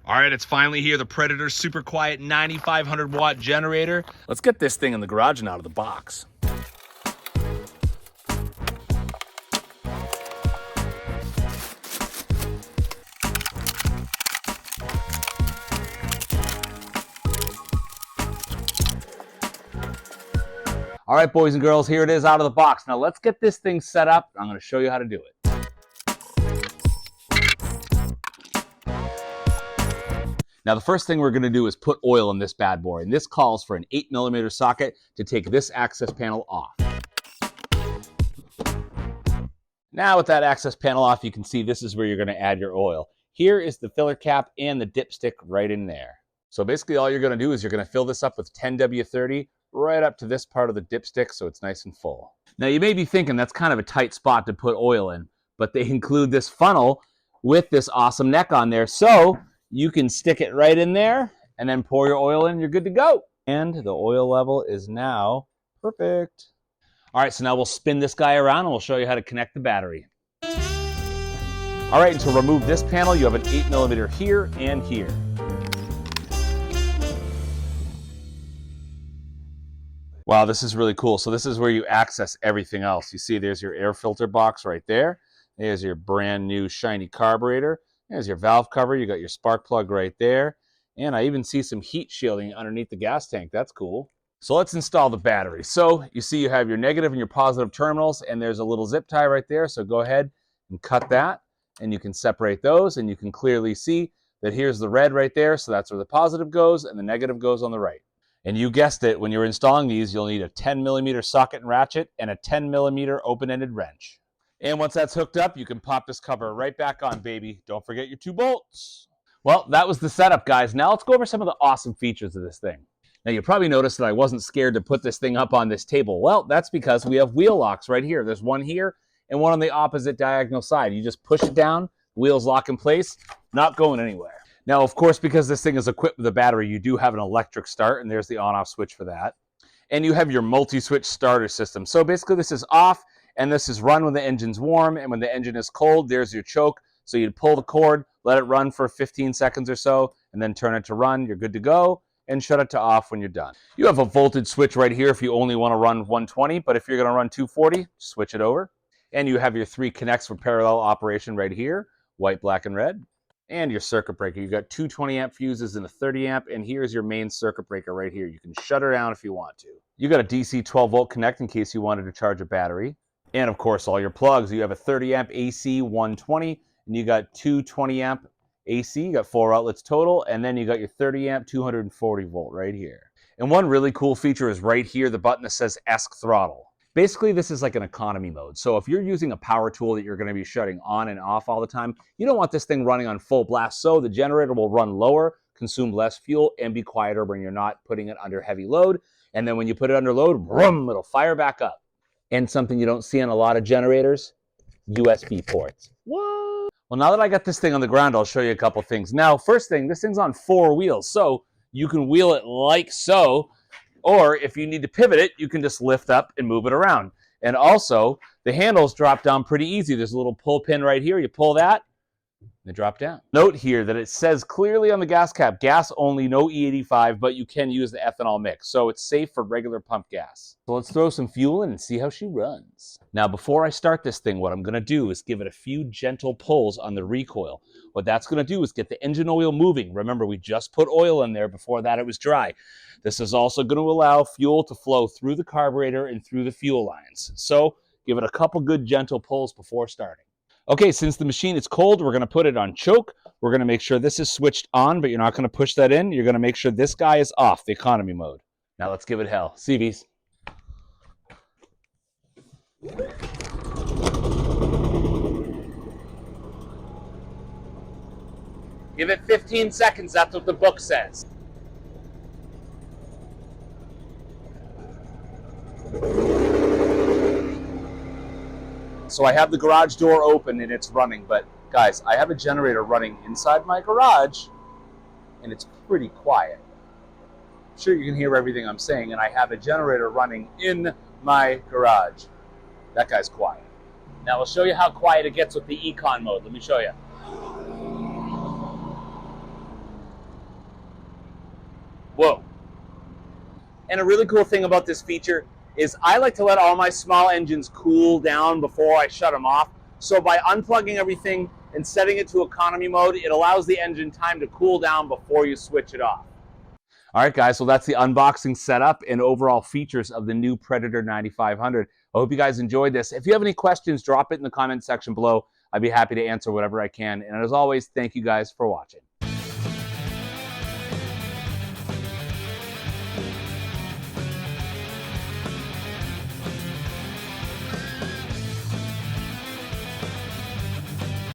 All right, it's finally here, the Predator super quiet 9,500 watt generator. Let's get this thing in the garage and out of the box. All right, boys and girls, here it is out of the box. Now let's get this thing set up. I'm going to show you how to do it. Now the first thing we're going to do is put oil in this bad boy, and this calls for an 8mm socket to take this access panel off. Now with that access panel off, you can see this is where you're going to add your oil. Here is the filler cap and the dipstick right in there. So basically all you're going to do is you're going to fill this up with 10W30 right up to this part of the dipstick so it's nice and full. Now you may be thinking that's kind of a tight spot to put oil in, but they include this funnel with this awesome neck on there, so you can stick it right in there and then pour your oil in, you're good to go. And the oil level is now perfect. All right, so now we'll spin this guy around and we'll show you how to connect the battery. All right, and to remove this panel, you have an 8mm here and here. Wow, this is really cool. So this is where you access everything else. You see there's your air filter box right there. There's your brand new shiny carburetor. There's your valve cover. You got your spark plug right there. And I even see some heat shielding underneath the gas tank. That's cool. So let's install the battery. So you see you have your negative and your positive terminals, and there's a little zip tie right there. So go ahead and cut that, and you can separate those, and you can clearly see that here's the red right there. So that's where the positive goes, and the negative goes on the right. And you guessed it, when you're installing these, you'll need a 10mm socket and ratchet and a 10mm open-ended wrench. And once that's hooked up, you can pop this cover right back on, baby. Don't forget your 2 bolts. Well, that was the setup, guys. Now let's go over some of the awesome features of this thing. Now, you probably noticed that I wasn't scared to put this thing up on this table. Well, that's because we have wheel locks right here. There's one here and one on the opposite diagonal side. You just push it down, wheels lock in place, not going anywhere. Now, of course, because this thing is equipped with a battery, you do have an electric start, and there's the on-off switch for that. And you have your multi-switch starter system. So basically, this is off, and this is run when the engine's warm, and when the engine is cold, there's your choke. So you'd pull the cord, let it run for 15 seconds or so, and then turn it to run. You're good to go, and shut it to off when you're done. You have a voltage switch right here if you only want to run 120, but if you're going to run 240, switch it over. And you have your 3 connects for parallel operation right here, white, black, and red. And your circuit breaker. You've got 2 20-amp fuses and a 30-amp, and here's your main circuit breaker right here. You can shut her down if you want to. You got a DC 12-volt connect in case you wanted to charge a battery. And of course, all your plugs. You have a 30-amp AC 120, and you got 2 20-amp AC. You got 4 outlets total, and then you got your 30-amp 240-volt right here. And one really cool feature is right here, the button that says ESC throttle. Basically, this is like an economy mode. So if you're using a power tool that you're going to be shutting on and off all the time, you don't want this thing running on full blast. So the generator will run lower, consume less fuel, and be quieter when you're not putting it under heavy load. And then when you put it under load, vroom, it'll fire back up. And something you don't see on a lot of generators, USB ports. What? Well, now that I got this thing on the ground, I'll show you a couple things. Now, first thing, this thing's on 4 wheels. So you can wheel it like so. Or if you need to pivot it, you can just lift up and move it around. And also, the handles drop down pretty easy. There's a little pull pin right here. You pull that, they drop down. Note here that it says clearly on the gas cap, gas only, no E85, but you can use the ethanol mix. So it's safe for regular pump gas. So let's throw some fuel in and see how she runs. Now, before I start this thing, what I'm going to do is give it a few gentle pulls on the recoil. What that's going to do is get the engine oil moving. Remember, we just put oil in there. Before that, it was dry. This is also going to allow fuel to flow through the carburetor and through the fuel lines. So give it a couple good gentle pulls before starting. Okay, since the machine is cold, we're going to put it on choke. We're going to make sure this is switched on, but you're not going to push that in. You're going to make sure this guy is off, the economy mode. Now let's give it hell. CVs. Give it 15 seconds. That's what the book says. So I have the garage door open and it's running, but guys, I have a generator running inside my garage and it's pretty quiet. I'm sure you can hear everything I'm saying, and I have a generator running in my garage. That guy's quiet. Now I'll show you how quiet it gets with the econ mode. Let me show you. Whoa. And a really cool thing about this feature is I like to let all my small engines cool down before I shut them off. So by unplugging everything and setting it to economy mode, it allows the engine time to cool down before you switch it off. All right, guys, so that's the unboxing setup and overall features of the new Predator 9500. I hope you guys enjoyed this. If you have any questions, drop it in the comment section below. I'd be happy to answer whatever I can. And as always, thank you guys for watching.